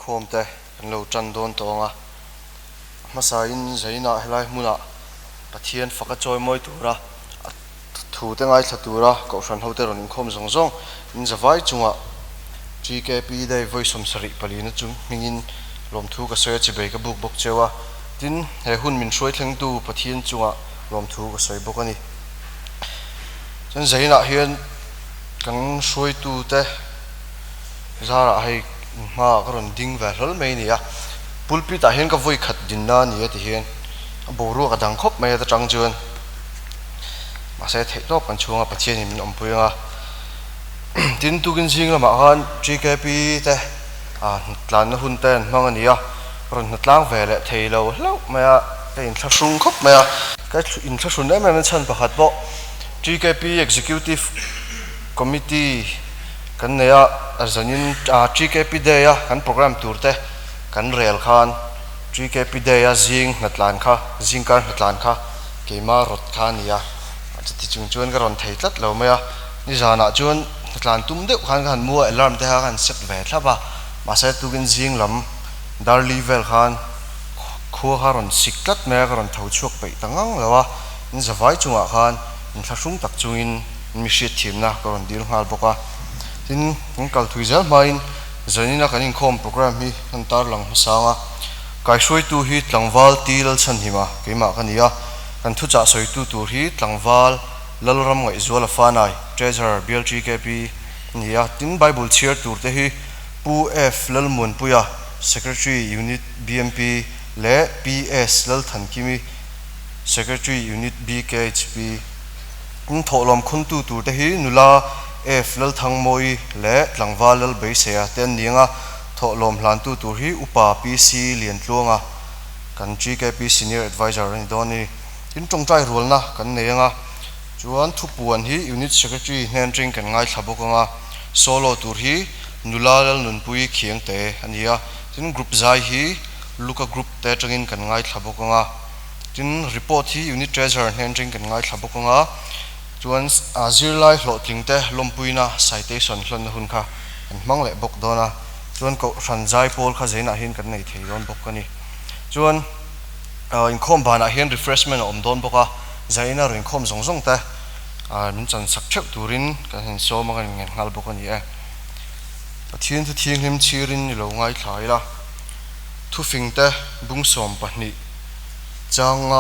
khom te kan lo tran don tonga masa in zaina helai muna pathian faka choi moi tura thu te ngai thatura ko san hote ron khom zong zong in zawai chunga GKP dai voice sari palina chung mingin lom thu ka soya chibe ka buk bok chewa tin he hun min shroi thleng tu pathian chunga lom thu ka soi bok ani chan zaina hian kan shroi tu te zara hai ma karon ding va hlol mai ni a pulpit a hian ka voi khat din na ni ati hian boru ka dang khop mai ta tang chuan ma se thei top kan chunga pathian in om puinga tin tu kin jing lama han GKP te tlan na hun ten mang ani a ron tlang vele theilo hlo maya ka in thlasung khop maya ka in thlasung na man chan pakhat bo GKP executive committee kan neya arzanin GKP day a kan program turte kan rel khan GKP day a zing natlan kha zingkar natlan kha keima rot kha nia ati chung chuan ka ron thei tlat lo maya ni jana chuan natlan tum de khan mua alarm te ha kan set ve thlaba ma se tukin zing lam dar level khan kho haron siklat me ka ron thau chuak pe tangang lawa in zawai chunga khan in thlasung tak chungin mi hriat thimna ka ron dil ngal boka tin kal thuizel main zanina kanin khom program hi antar lang sanga kai soi tu hi tlangwal til chan hima keima kania kan thu cha soi tu tur hi tlangwal lalram ngai zuala fanai treasure BLGKP nia tin bible cheer tur te hi pu f lalmun puya secretary unit BMP le PS lal than kimi secretary unit BKHP in tholom khun tu tur te hi nula F lal thang moi le tlangwal lal bei se a ten ninga tholom hlan tu tur hi upa PC lian tluanga kan GKP senior advisor ni doni tin tongtai rolna kan neinga chuan thupuan hi unit secretary hnenring kan ngai thlabokanga solo tur hi nulal nunpui khiang te ania tin group zai hi luka group te tangin kan ngai thlabokanga tin report hi unit treasurer hnenring kan ngai thlabokanga chuan zirlai hlo tlingte lompuina citation hlon hun kha an hmang le bok dona chuan ko ranjai pol kha zeina hin kan nei thei don bok ani chuan in khom bana hian refreshment om don boka zaina rin khom zong zong te min chan sak thep turin kan hin so ma kan ngen ngal bok ani e pathian thu thiang him chirin ni lo ngai thlaila thu fing te bung som pahni changa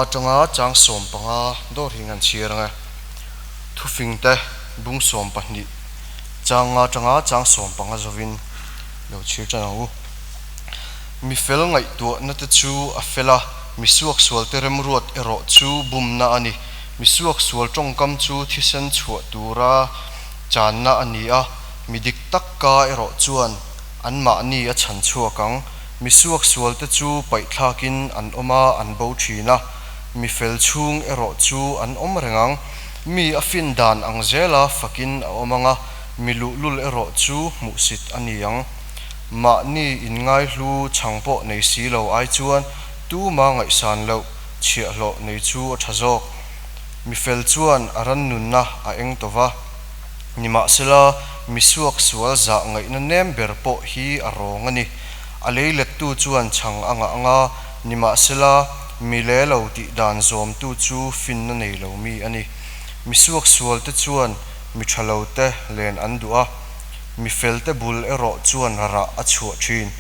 chang som panga dor hingan chiranga thu fing te bung som pahni changa chang som panga zovin lo chir chanau mi fel ngai tu na te chu a fela mi suak sual te rem ruat ero chu bum na ani mi suak sual tong kam chu thisen chhuwa tura chan na ani a mi dik tak ka ero chuan an ma ni a chan chuakang mi suak sual te chu pai thlakin an oma an bo thina mi fel chung ero chu an om rengang mi afin dan angzela fakin omanga milu lul ero chu musit aniang ma ni in ngai hlu changpo nei si lo ai chuan tu ma ngai san lo chia lo nei chu thazok mi fel chuan aran nun na a eng tova nima sela mi suak sual za ngai na nem berpo hi arong ani aleilet tu chuan chang anga nima sela mi le lo ti dan zom tu chu fin na nei lo mi ani mi suak sual te chuan mi thalo te len an dua mi felte bul ero chuan ra a chhuah thin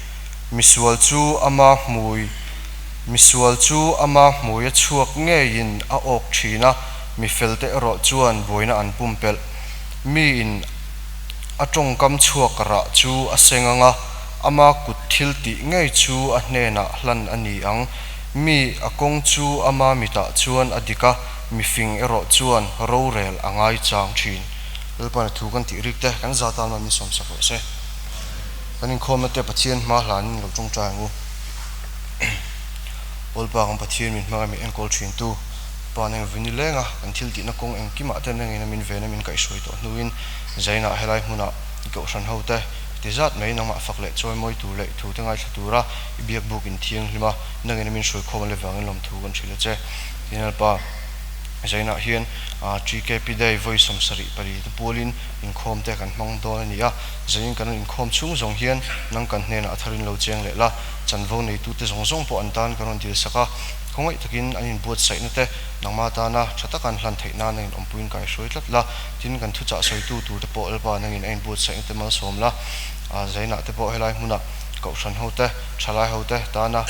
misual chu ama hmui misual chu ama hmui a chuak ngein a ok thina mi felte ero chuan boina an pumpel mi in a tongkam chuak ra chu a senganga ama kut thil ti ngei chu a hnena hlan ani ang mi akong chu ama mita chuan adika mi fing ero chuan ro rel angai chang thin lalpan thu kan ti rik te kan zata ma mi som sako se kanin khom te pathian ma hlan lo tung changu olpa ang pathian min ma mi en kol thin tu paneng vinilenga kan thil ti na kong eng kima te nang ina min vena min kai soi to nuin zaina helai huna ko san hote tizat mai nang ma fakle choi moi tu le thu te ngai thura ibiak bukin thiang lima nang ina min soi khom le wangin lom thu kan thile che tinal pa zaina hian GKP dai voice som sari pari te polin in khom te kan mang do ania zain kan in khom chung zong hian nang kan hnen a tharin lo cheng le la chanvo nei tu te zong zong po antan karon dil saka khongai takin anin buat sai na te nangma ta na thata kan hlan theina nen ompuin kai soi tlat la tin kan thu cha soi tu te po alpa nangin ain buat sai te mal som la zaina te po helai huna ko san hote thalai hote ta na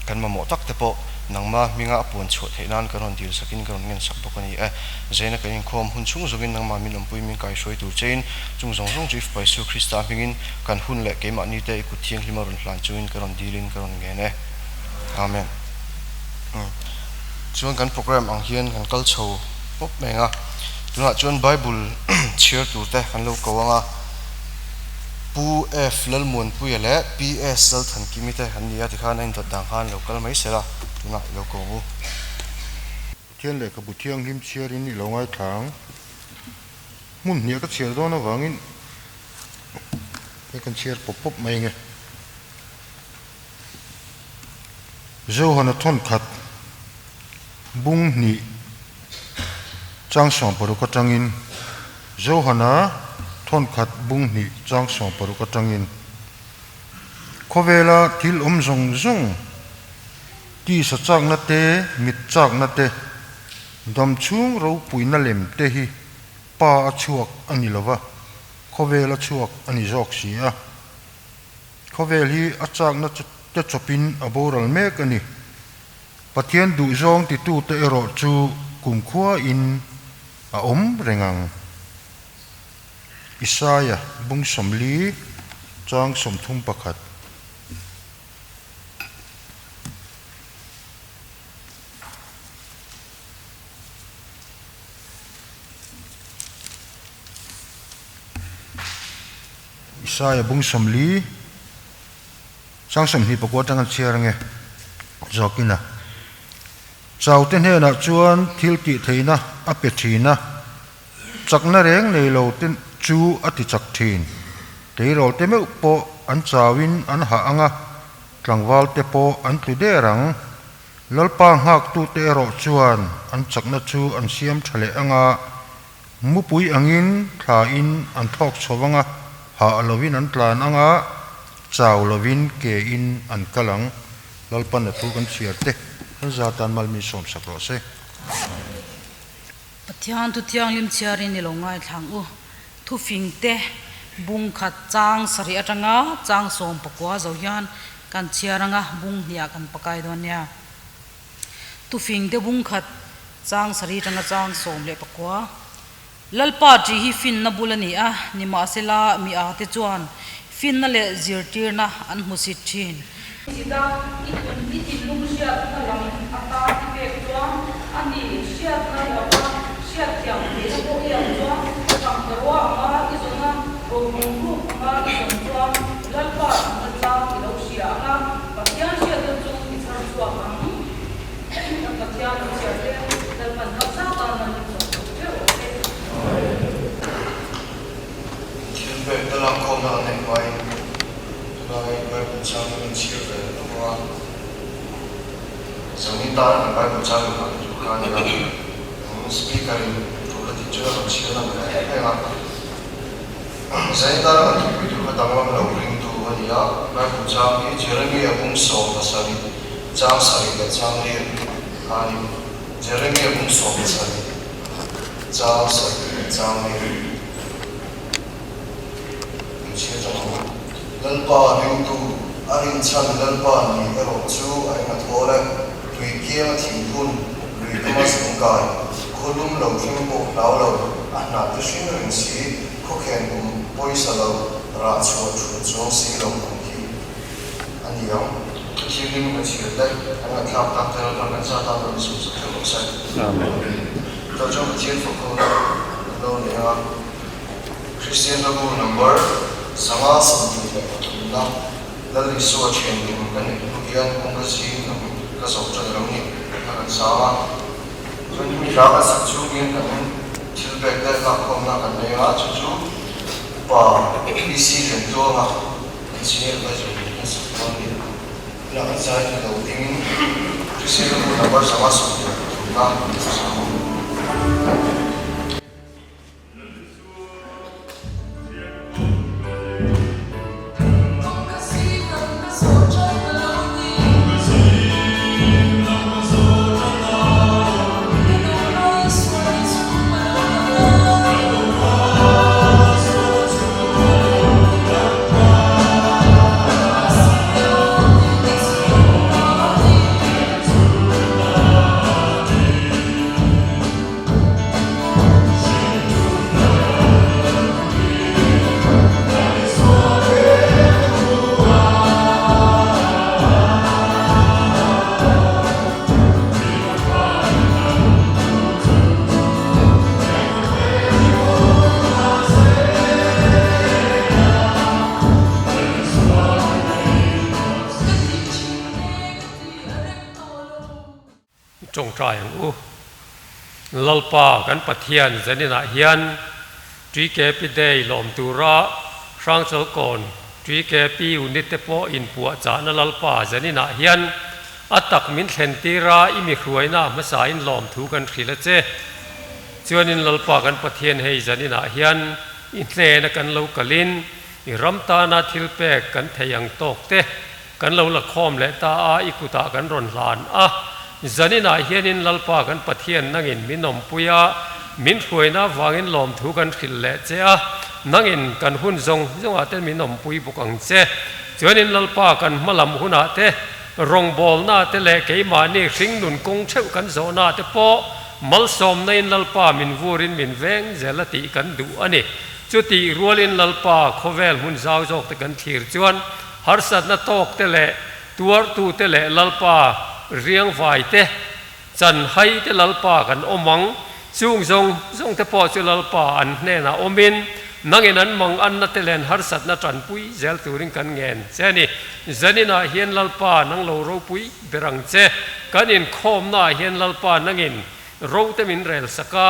kan ma mo tak te po nangma minga pon chho theinan karon dil sakin karon ngen sak bokani zaina kain khom hun chung zogin nangma min ompui min kai soi tu chain chung zong zong chief pai su krista mingin kan hun le ke ma ni te ku thiang limarun hlan chuin karon dilin karon ngene amen chuan kan program ang hian kan kal chho pop menga tuna chuan bible share tu te kan lo kawanga pu f lalmun pu yele ps sal than kimite hania tikhan in dot dang khan local mai sela tuna lo ko thiên lệ ka bu thiang him share in lo ngai thang mun nia ka share do na wangin kan share pop pop mai nge zo hana thon khat bung ni chang som paru ka tangin zo hana thon khat bung ni chang som paru ka tangin khovela thil zong zong ti sa chak na te mit chak na te dam chung ro puina lem te hi pa chuak ani lova khovela chuak ani jok sia khovel hi a chak na te chopin aboral mek ani pathian du zong ti tu te ero chu kum khua in a rengang Isaya bung somli chang som thum pakhat Isaya bung somli chang som hi pakwa tang chiar nge zokina chau ten he na chuan thil ti theina a pe thina chakna reng nei lo ten chu ati chak thin te ro te me po an chawin an ha anga tlangwal te po an tu de rang lalpa hak tu te ro chuan an chakna chu an siam thale anga mupui angin thla in an thok chowanga ha alovin an tlan anga chaw lovin ke in an kalang lalpan na tu kan chiar te zatan malmi som sakro se pathian tu tiang lim chiarin ni longai thang u thu fing te bung khat chang sari atanga chang som pakwa zo hian kan chiaranga bung hia kan pakai don ya tu fing te bung khat chang sari atanga chang som le pakwa lalpa ji hi fin na bulani a ni ma sela mi a te chuan fin na le zirtir na an musit thin ida ikun mi ti lung sia na lam ata ti pe chuan ani sia na la sia tiang ni ko ya chuan kam karwa ma ki zona ro mu ma ki zon chuan lalpa na chang ki lo sia na pathian sia tu chu ki chang chuan na pathian sia te dal man ka sa ta na ni chu te o te thiên về ta làm con nào này vậy rồi bài của cha mình chia về nó qua giống như ta là bài của cha mình làm chủ khán là speaker chủ là thị trường làm chia làm cái này mà giống ta là chủ chủ là tăng làm lâu ring tu vậy á bài của cha mình Jeremiah cũng sống là sari trang sari là trang liền anh Jeremiah cũng sống là sari trang sari là trang liền lalpa ring tu arin chan lalpa ni ero chu ai na thole tui kiang thing hun lui kama sungkai kholum lo thing po law lo ana tu shin ring si khokhen poisa lo ra chu chu chong si lo ki ani yam kilim ma chi dai ana thap tap tel kan sa ta lo su su lo sai amen to chong chi fo ko lo ne ha Christian number sama sampai na lalu isu acian ni kan kemudian kongsi ka sokcha dalam ni akan sama so ni raga sakju ni kan chilbek da ka komna kan ne ha chu pa isi len to ha isi ba ju ni so ni na kan sa ni lo ding Christian number sama sampai na sama trông trai u lalpa kan pathian zanina hian tri ke pi dei lom tura sang chal kon tri ke pi unit te po in pu cha na lalpa zanina hian atak min thlen tira imi khruaina masa in lom thu kan khila che chuanin lalpa kan pathian hei zanina hian in tle na kan lo kalin i ramta na thil pek kan theyang tok te kan lo la khom le ta a ikuta kan ron hlan a zanina hianin lalpa kan pathian nangin minom puya min hruaina wangin lom thu kan khil le che a nangin kan hun zong zonga te minom pui bukang che chuanin lalpa kan malam huna te rong bol na te le keima ni hring nun kong theu kan zo na te po mal som nain lalpa min vurin min veng zelati kan du ani chuti rualin lalpa khovel hun zau jok te kan thir chuan harsat na tok te le tuar tu te le lalpa riang vai te chan hai te lalpa kan omang chung zong te po chu lalpa an hne na omin nangin an mang an na te len harsat na tran pui zel turin kan ngen cheni zanina hian lalpa nang lo ro pui berang che kanin khom na hian lalpa nangin ro te min rel saka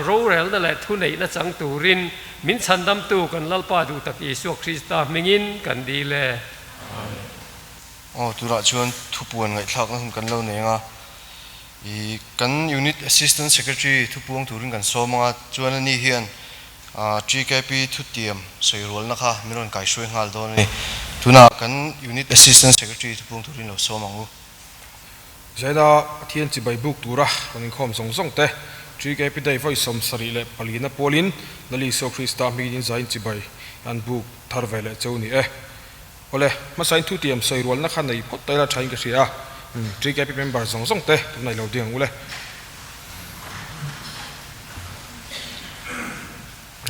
ro rel na le thu nei na chang turin min chandam tu kan lalpa du tak Isu Krista mingin kan di le tura chuan thupuan ngai thlak na kan lo nenga I kan unit assistant secretary thupuang turin kan somanga chuan ani hian GKP thutiam soirol na kha miron kai soi ngal do ni tuna kan unit assistant secretary thupuang turin lo somangu zaida thian chi bai buk tura kanin khom song song te GKP dai voi som sari le palina polin nali so Krista migin zain chi bai an buk tharvele choni ole masain thutiam soirol na kha nei pot taila thain ka ria GKP member song song te nai lo diang ule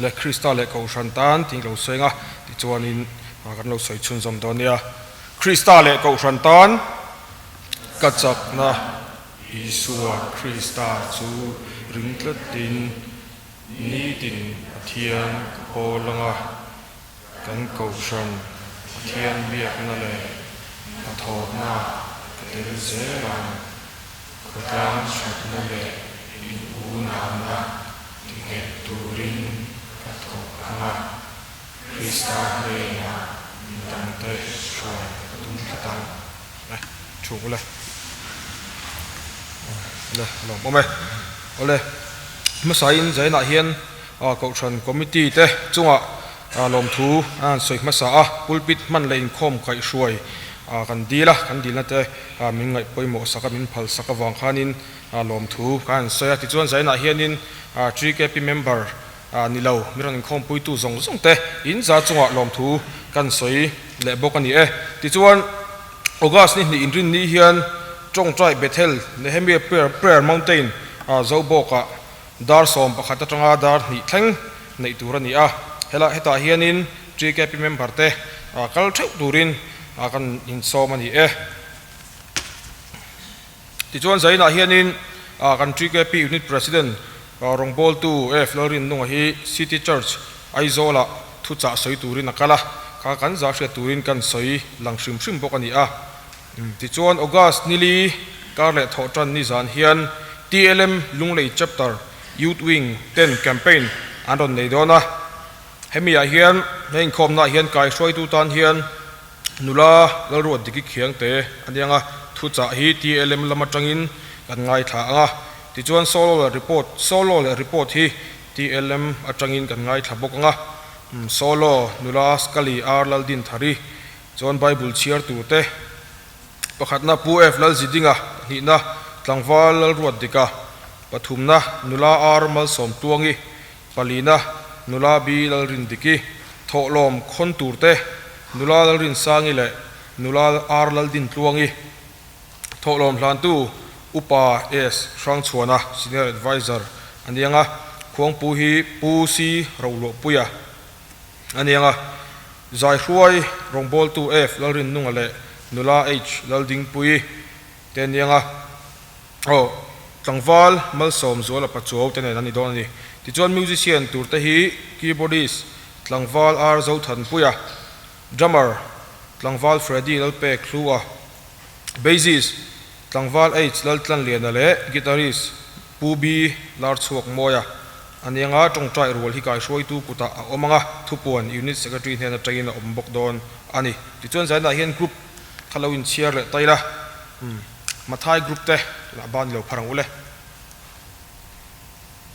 le Krista le ko shantan ting lo senga ti chuanin kan lo soi chun zom donia Krista le ko shantan kachak na Isua Krista chu ringtlatin ni tin thian polanga kan ko shan thian biak na le pathor na katel zera kotan shat na le in una na tinget turin kathokanga Krista le na dante shwa tum katang chung le lo mome ole masain zaina hian ko than committee te chunga lom thu an soi masa a pulpit man lein khom kai hruai kan dila te min ngai poimo saka min phal saka wang khanin lom thu kan soya ti chuan zaina hianin GKP member ni lo miran in khom pui tu zong zong te in za chunga lom thu kan soi le bok ani e ti chuan August ni in rin ni hian trong trai Bethel Nehemiah prayer mountain zo boka dar som pakhat atanga dar ni thleng nei tur ani a hela heta hianin GKP member te kal theu turin kan in som ani e ti chuan zaina hianin kan GKP unit president rongbol tu Florin nunga hi City Church aizola thu cha soi turin akala ka kan za hria turin kan soi lang hrim hrim bok ani a ti chuan August nili karle thotran ni zan hian TLM lunglei chapter youth wing 10 campaign andon nei dona hemia hian mein khomna hian kai hroi tu tan hian nula lalruat diki khiang te anianga thu cha hi TLM lama tangin kan ngai tha anga ti chuan solo report hi TLM atangin kan ngai tha bok anga solo nula skali arlal din thari chuan bible chiar tu te pakhatna pu f lal zidinga ni na tlangwal lal ruat dika pathumna nula armal som tuangi palina nula bi lal rin diki tholom khon turte nula lal rin sangi le nula ar lal din tuangi tholom hlan tu upa s rang chuana senior advisor anianga khuang pu hi pu si rolo puya anianga zai hruai rongbol tu f lal rin nunga le nula h lal ding pui ten yanga tlangwal mal som zola pachuaw ten ani don ni ti chuan musician tur te hi keyboardist tlangwal ar zo than puya drummer tlangwal Freddy lal pe khluwa bassist tlangwal h lal tlan lian le guitarist pubi lar chuak moya anianga tong trai rol hi kai hroi tu kuta omanga thupuan unit secretary hena train ombok don ani ti chuan zaina hian group Halloween cheer le taila mathai group te la ban lo pharang ule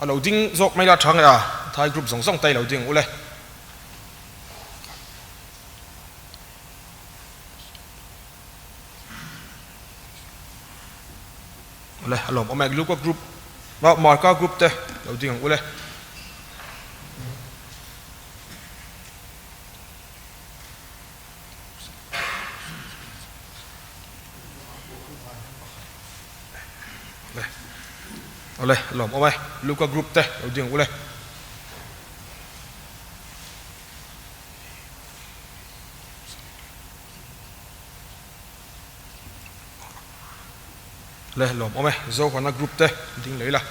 alo ding zok mai la thang ya thai group zong zong tai lo ding ule ule alom omek luka group ma marka group te lo ding ule ole lom ome luka group te lo ding ule le lom ome zo hana group te ding leila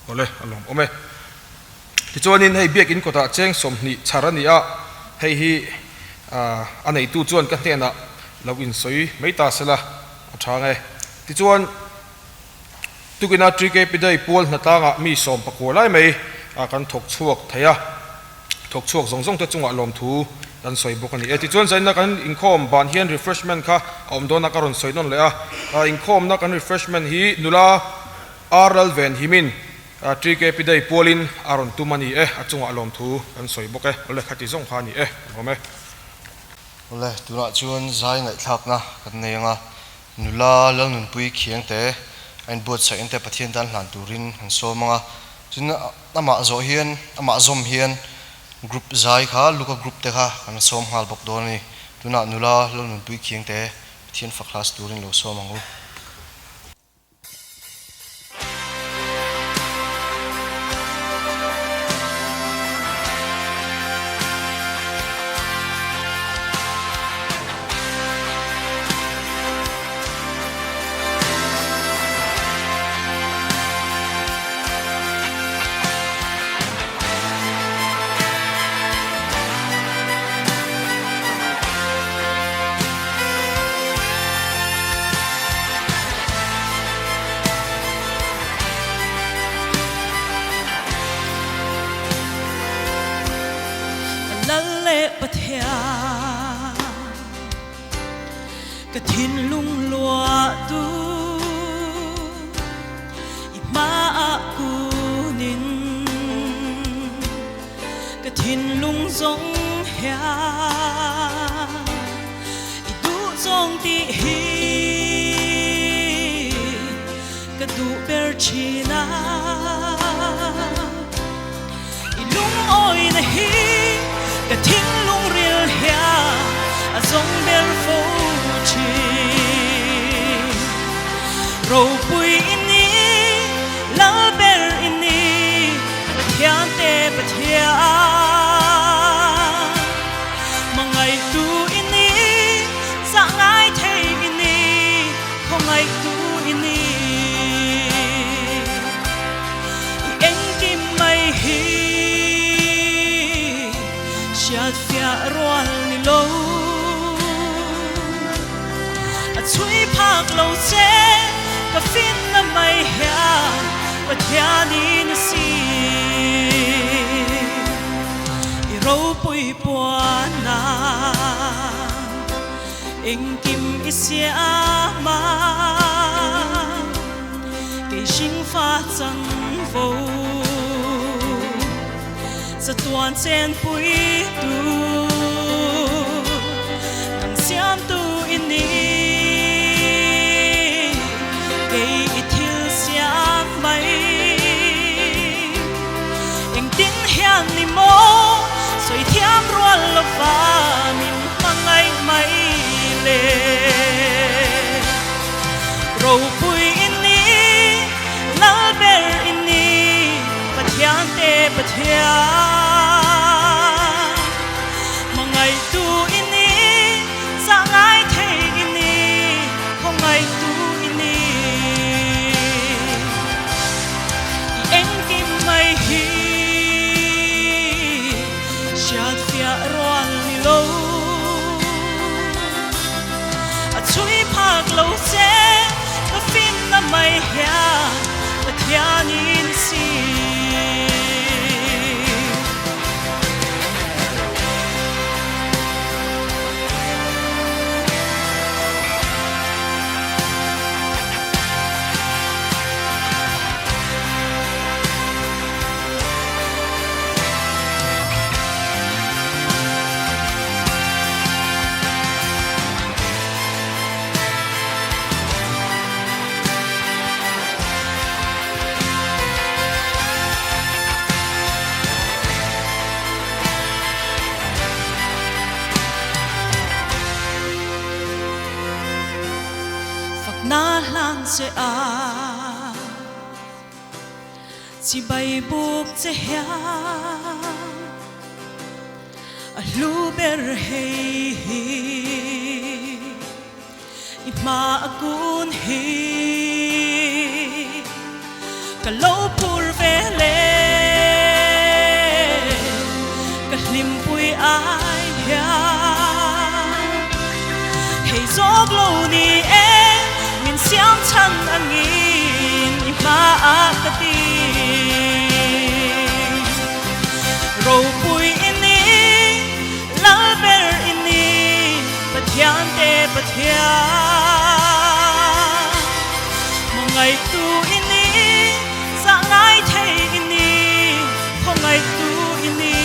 ole lom ome ti chuanin hei biakin kota cheng som ni charani a hei hi anei tu chuan ka hena login soi meita sela athange ti chuan tukina trike pidai pol na tanga mi som pakolai mai kan thok chuak thaya thok chuak zong zong te chunga lom thu kan soi bokani e ti chuan zaina kan inkhom ban hian refreshment kha om dona karon soi non le a inkhom na kan refreshment hi nula aral ven himin trike pidai polin aron tumani achunga lom thu kan soi boke ole khati zong khani ngome ole tuna chuan zai ngai thlakna kan neinga nula lal nun pui khiang te ein bot sa inte pathian dan hlan turin han somanga chun ama zo hian ama zom hian group zai kha luka group te kha kan som hal bok doni tuna nula lal nun pui khiang te pathian fa class turin lo somangu china ilung oi na hi ka thing lung ril hia a zong bel fo chi ro pui ini la bel ini thian te pathia mangai tu ini sa ngai thei ini khongai tu ini en kim mai hi siat fia roal ni lo a chui phak lo che ka fin na mai hia pathian in si i ro pui puana en kim isia ma ke sing fa chang vo sa tuan chen pui tu nang siam tu ini ke ithil siam mai eng tin hian ni mo soi thiam rual lo va nin mangai mai le ro pui ini la ber ini pathian te pathian mangai tu ini sa ngai thei ini khongai tu ini en kim mai hi siat fia roal ni lo a chui phak lo che ka fin na mai hia pathian in si na lang se a chi bai buk che hia a lu ber hei i ma akun hi ka lo pur vele ka lim pui ai hia hei zog lo ni siam chan angin ima akati ro pui ini la ber ini pathian te pathian mangai tu ini sa ngai thei ini khongai tu ini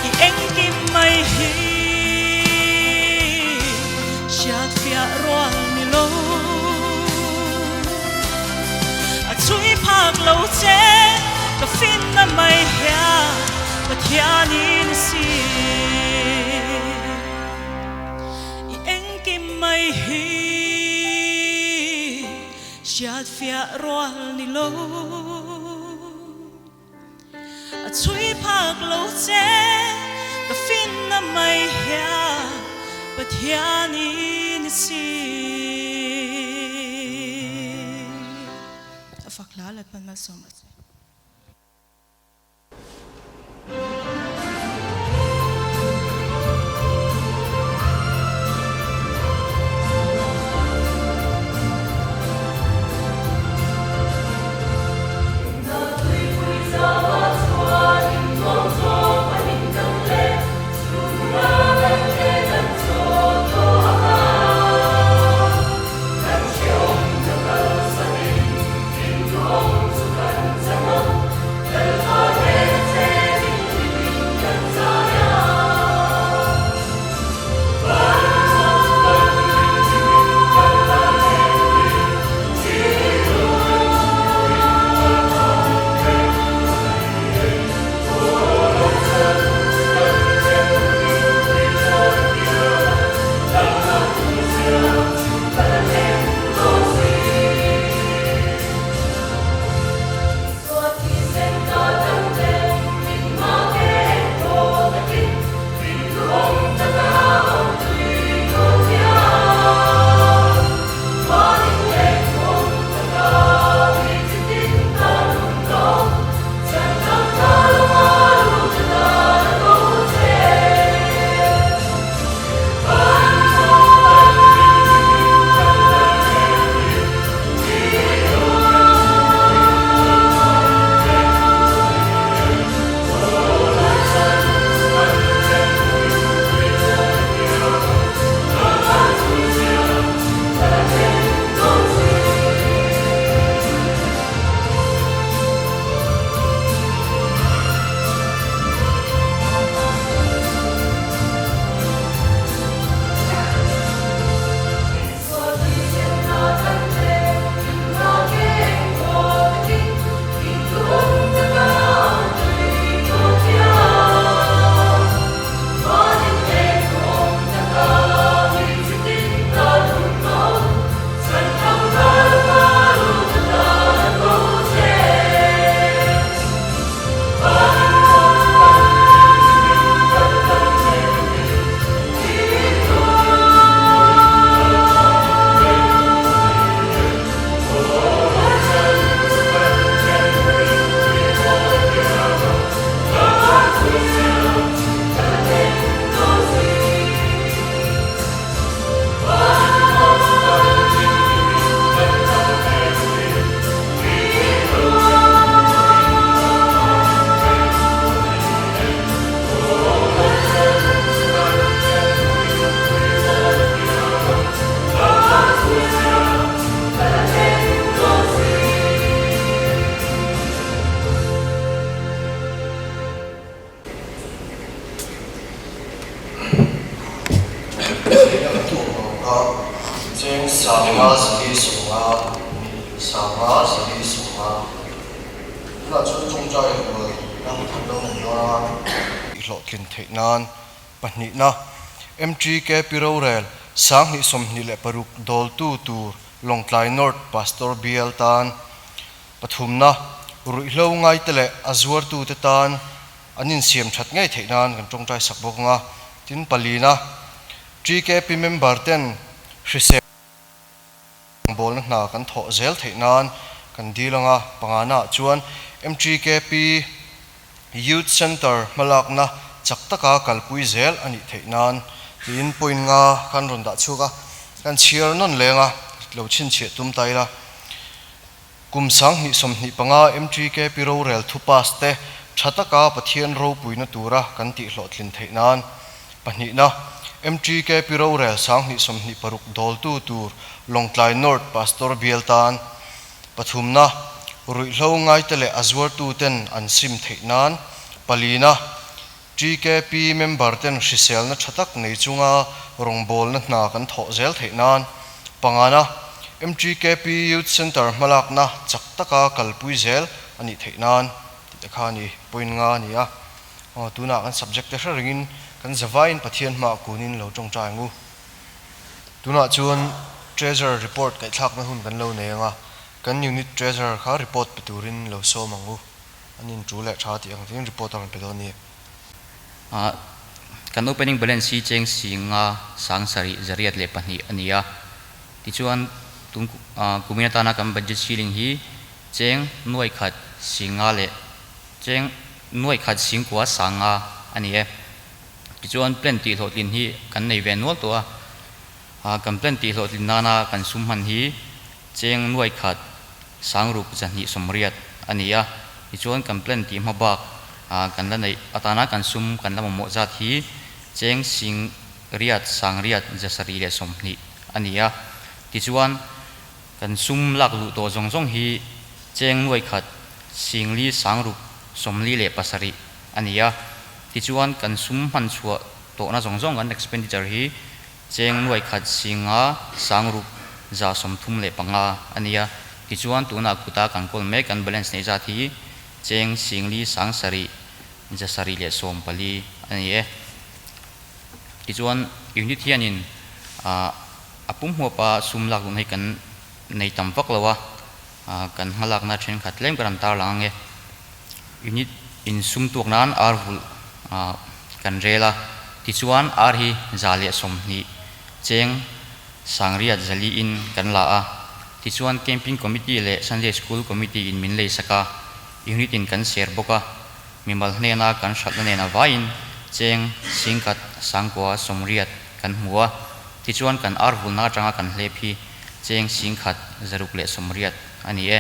i eng kim mai hi siat fia roal ni lo a chui phak lo che ka fin na mai hia pathian in si i eng kim mai hi siat fia roal ni lo a chui phak lo che ka fin na mai hia pathian in si afakla lat pan ma so much Hãy subscribe cho kênh Ghiền Mì Gõ để không bỏ lỡ sanga sari sunga sanga sari sunga na chu chung chai hoi nam tham lo na lo kin thei nan pahni na MGK Pirorel sang ni som ni le paruk dol tu tur Longtlai North Pastor BL tan pathumna rui hlo ngai tele azwar tu te tan anin siam that ngai theinan kan tong trai sak bok nga tin palina GKP member ten hrise bol na kan tho zel theinan kan dilanga pangana chuan MGKP Youth Center malakna chaktaka kalpui zel ani theinan tin point nga kan ronda chuka kan chiar non lenga lo chin che tum taila kum sang ni som ni panga MGK Pirorel thupas te thataka pathian ro puina tura kan ti hlot lin theinan pani na MGK Pirorel sang ni som ni paruk dol tu tur Longtlai North Pastor Bieltan pathumna rui hlo ngai tele azwar tu ten an sim theinan palina GKP member ten hrisel na thatak nei chunga rongbol na hna kan tho zel theinan pangana MGKP Youth Center malakna chaktaka kalpui zel ani theinan tikhani point nga nia tuna kan subject te ringin kan zawain pathian ma kunin lo tong chai ngu tuna chuan treasure report kai thak na hun kan lo nenga kan unit treasure kha report paturin lo so mangu anin chu le tha ti ang tin report ang pedoni kan opening balance si cheng singa sangsari zariat le pani ania ti chuan tung kumina tana kan budget ceiling hi cheng nuai khat singa le cheng nuai khat singkwa sanga ani e ti chuan plan ti hlotlin hi kan nei ven wal to kan plan ti hlotlin nana kan sumhan hi cheng nuai khat sangrup chani somriat ani a ti chuan kan plan ti mabak kan la nei atana kan sum kan la mo zat hi cheng sing riat sang riat jasari le somni ani a ti chuan kan sum lak lu to zong zong hi cheng nuai khat singli sangrup somli le pasari ania ti chuan kan sum han chua to na zong zong an expenditure hi cheng nuai khat singa sangrup za somthum le panga ania ti chuan tuna kuta kan kol me kan balance nei za thi cheng singli sangsari jasari le som pali ani e ti chuan unit hianin apum ho pa sum lak lu nei kan nei tam vak lawa kan halak na then khat lem kan tar lang nge unit in sum tuk nan arvul kan rela ti chuan ar hi zale som ni cheng sangriat zali in kan la a ti chuan camping committee le Sunday school committee in min le saka unit in kan share boka mimal hne na kan shat na na vain cheng singkat sangkwa somriat kan huwa ti chuan kan arvul na tanga kan hlephi cheng singkhat zaruk le somriat ani e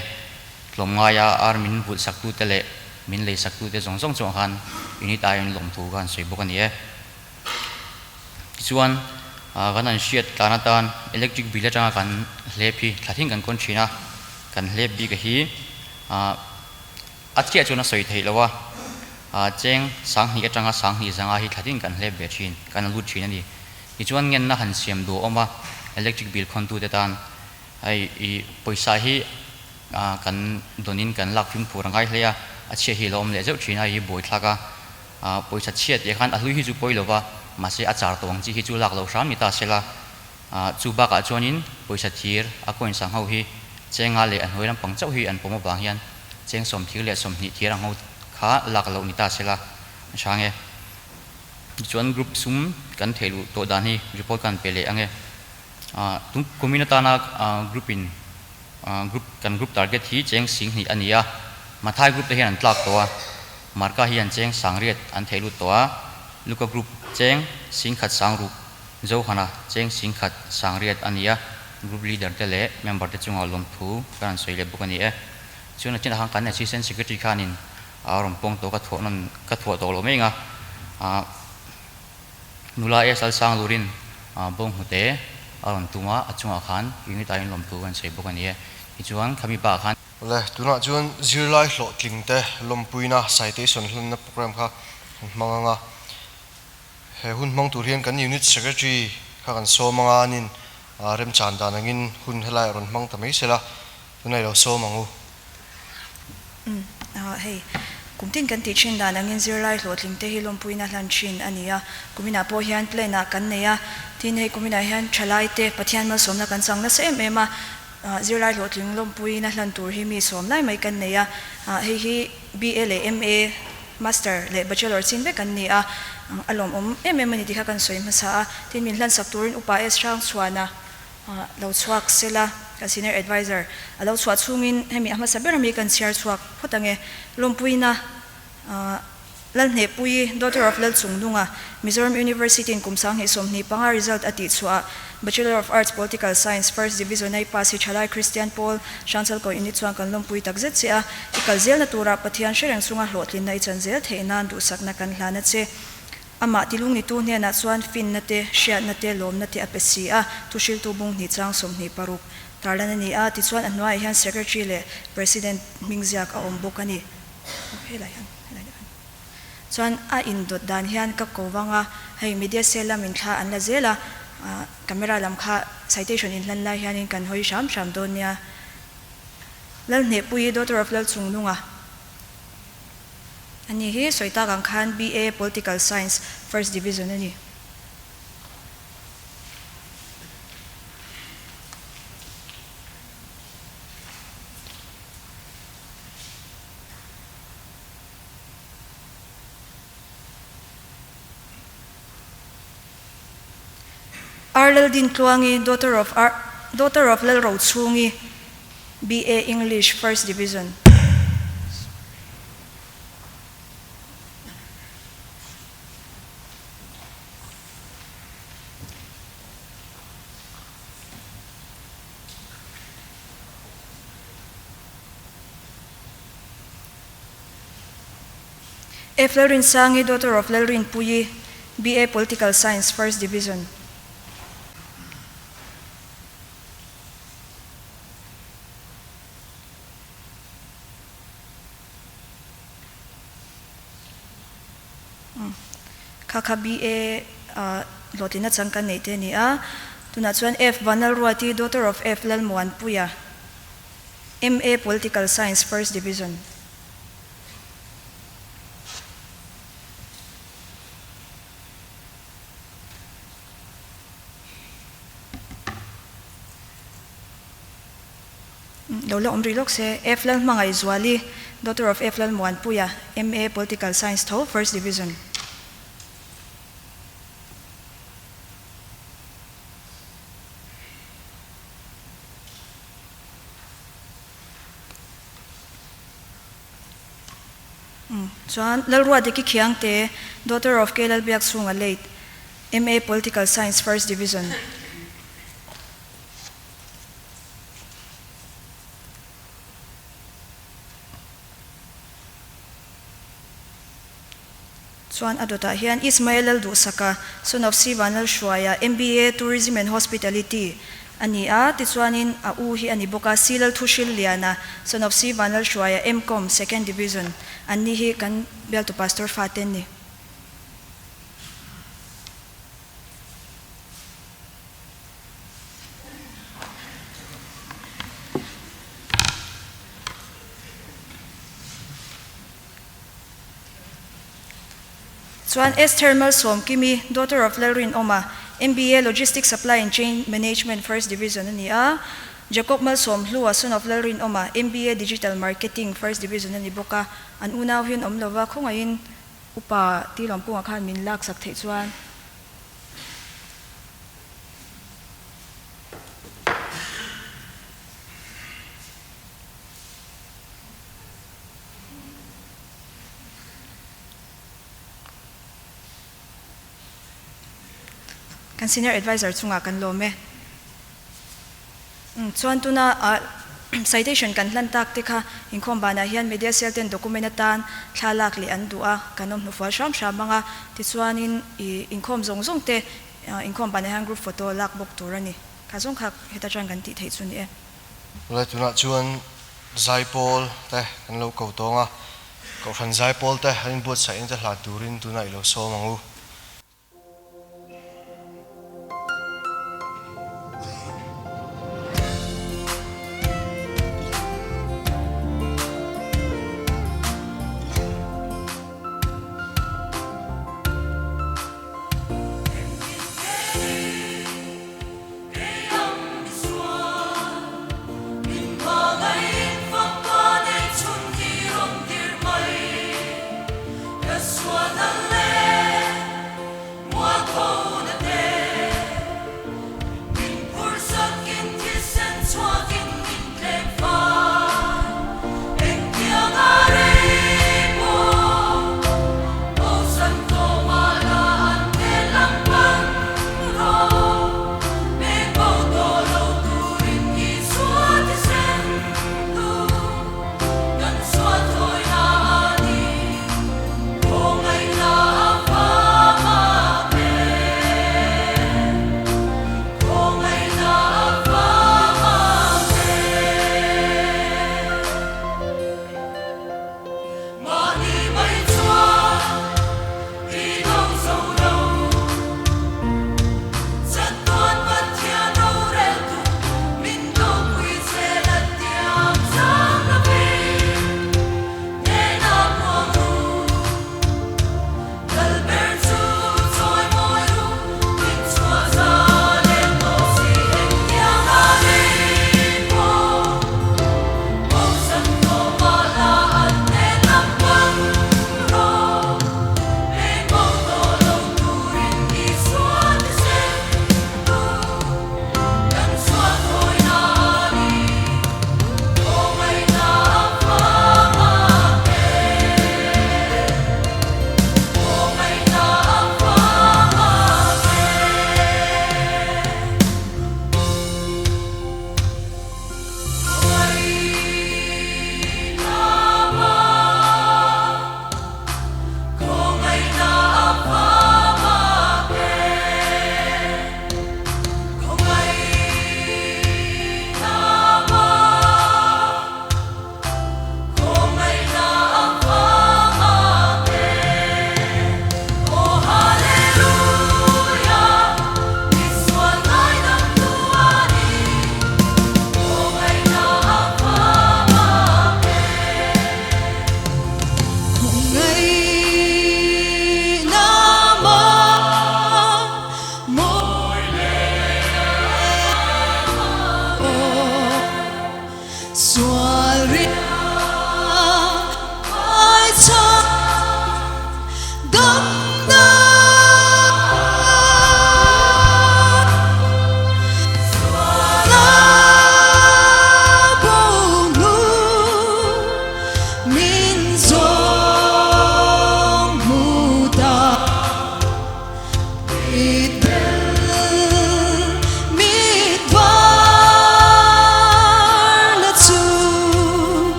tlomnga ya ar min bul saktu tele min le saktu te zong zong chong han unit ayon lom thu kan sei bok ani e chuan ganan shiat tanatan electric bill atanga kan hlephi thlathing kan kon thina kan hlep bi ka hi achia chuna soi thei lawa cheng sang hi atanga sang hi zanga hi thlathing kan hlep be thin kan lu thin ani ti chuan ngen na han siam do oma electric bill khon tu te tan ai i poisa hi kan donin kan lak phim phurangai hleya achia hi lom le zeu thina hi boi thlaka poisa chiat ye khan ahlui hi chu poilova mase achar tong chi hi chu lak lo ram ni ta sela chu ba ka chonin poisa thir a coin sang ho hi chenga le an hoiram pangchau hi an poma bang hian cheng som thir le som ni thir ang ho kha lak lo ni ta sela change chuan group sum kan thelu to dan hi report kan pele ange tung community na group in group target hi cheng sing ni ania mathai group te hian tlak to marka hian cheng sangriat an thelu to luka group cheng singkhat sangrup zo khana cheng singkhat sangriat ania group leader te le member te chunga lom thu kan soile bukani e chuna china hang kan assistant secretary khanin arom pong to ka thonon ka tho to lo menga nula esal sang lurin bong hute aron tuma achunga khan unit ain lom thu kan sei bukani e chuan khami pa khan le tuna chuan zirlai hlo tlingte lompuina citation hlunna program kha manganga he hun mong tur hian kan unit secretary kha kan so manga nin rem chan dan angin hun helai ron mang tamai sela tunai lo so mangu hei kumtin kan tichin dan angin zirlai hlotling te hilom puina hlan thin ania kumina po hian plena kan neya tin hei kumina hian thalai te pathian mal somna kan changna se ema zirlai hlotling lom puina hlan tur hi mi som lai mai kan neya hei hi BA le MA master le bachelor chin ve kan ni a alom mani ti kha kan soi ma sa tin min hlan sak turin upa es rang chuana lo chuak sela ka senior advisor alo chua chungin hemi ama saber mi kan share chuak photange lompuina lan ne pui daughter of lal chungdunga Mizoram University in Kumsang he somni panga result ati chua Bachelor of Arts Political Science First Division ai pasi chalai Christian Paul chancel ko ini chuang kan lompui takzet sia ikal zel na tura pathian shereng sunga hlotlin nai chanzel theina du sakna kan hlana che ama tilung ni tu ne na chuan fin na te shia na te lom na te apesi a tushil tu bung ni chang somni paruk tarlan ni a ti chuan anwai hian secretary le president mingziak a ombokani helai han chuan a indot dan hian ka kowanga hei media sela min tha an la zela camera lam kha citation in lan lai hian in kan hoi sham don nia lal ne pui daughter of lal chungnunga ani hi soita gang khan BA Political Science First Division ani Arlel din tluangi daughter of Lel Ro Chungi BA English First Division F. Lerin Sangi daughter of Lelrin Puyi BA Political Science First Division Kaka BA lotina changkan neite ni a tuna chuan F Vanal Ruati daughter of F Lal Muan Puya MA Political Science First Division Lola Omrilok se F Lal Mangay Zwali daughter of F Lal Muan Puya MA Political Science Tho First Division Chuan lalrua deki khiang te daughter of Kelal Biak Sunga late MA Political Science First Division Chuan adota hian Ismail Al Dusaka son of Sivan Al Shuaya MBA Tourism and Hospitality ani a ti chuanin a u hi ani boka Silal Thushil Liana son of Sivan Al Shuaya MCOM Second Division ani hi kan bel to Pastor Faten ni Chuan S. Thermal Som Kimi, daughter of Lalrin Oma, MBA Logistics Supply and Chain Management First Division ani a Jacob Malsom Lua, son of Lalrin Oma, MBA Digital Marketing First Division ani boka an unaw hin omlova kung ngayon upa tilom kung akhan min lak sak the chuan kan senior advisor chunga kan lome chuan tuna citation kan hlan tak te kha inkhom bana hian media cell ten documentatan thalak li an dua kanom nufa sham shamanga ti chuanin inkhom zong te inkhom bana han group photo lak bok turani khazong khak heta tang kan ti thei chuni e la tuna chuan zaipol te kan lo ko tonga ko khan zaipol te hain bot sa in te hla turin tuna ilo so mangu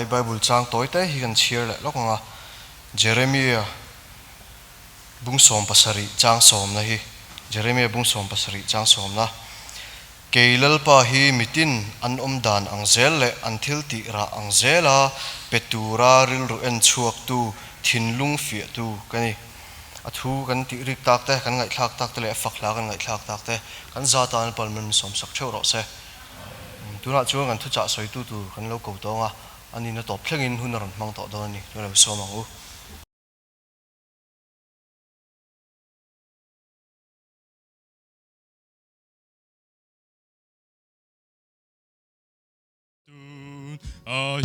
lai Bible chang toy te hi kan cheer le lok nga Jeremiah bung som pasari chang som na hi Jeremiah bung som pasari chang som na keilal pa hi mitin an dan ang zel le an thil ti ra ang zela petura ril ru en chuak tu thinlung fia tu kani athu kan ti rik tak te kan ngai thak tak te le fakla kan ngai thak tak te kan zatan palmen som sak chho ro se tuna chuang kan thu cha soi tu kan lo ko to nga ani na top thlengin hunaron mang to do ni tuna so mang u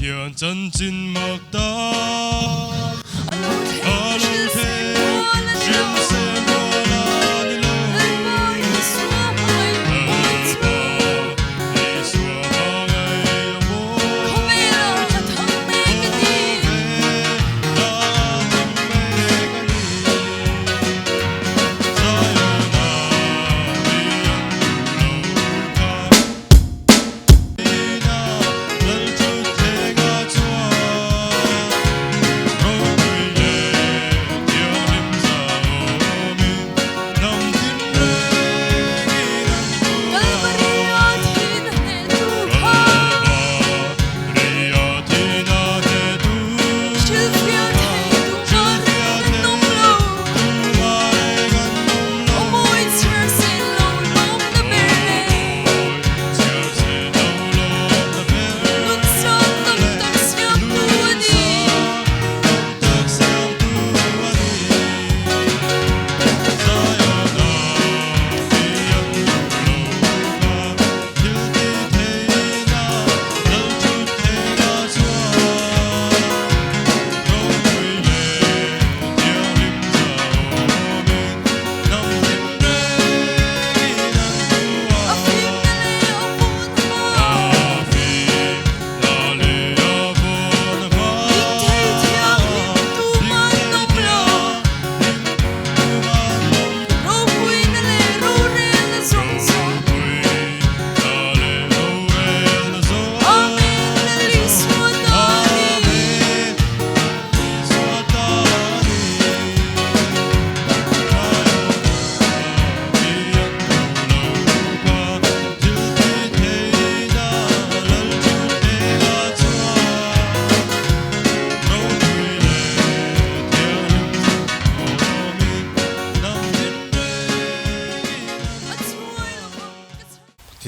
hiền chân chính mặc ta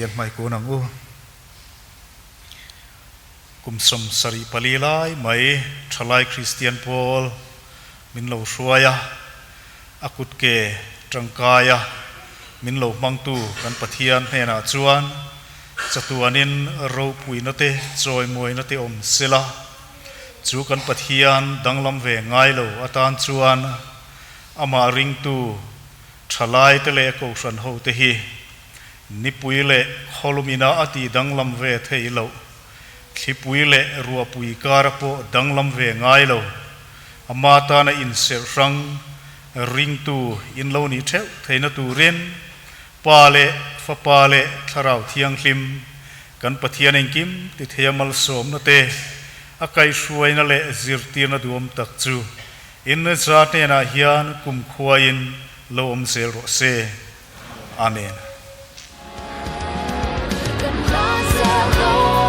tiang mai ko nang u kum som sari palilai mai thalai Christian Paul min lo suaya akut ke trangkaya min lo mangtu kan pathian hena chuan chatuanin ro pui na te choi moi na te om sela chu kan pathian danglam ve ngai lo atan chuan ama ring tu thalai te le ko san ho te hi nipuile holumina ati danglam ve thei lo khipuile ruwa pui karapo danglam ve ngai lo amata na in ser rang ring tu in lo ni theu theina tu ren pale fa pale tharau thiang hlim kan pathian engkim ti theamal som na te akai suaina le zirtina duam tak chu in za te na hian kum khuain lo om sel ro se amen. Hãy subscribe cho kênh Ghiền Mì Gõ để không bỏ lỡ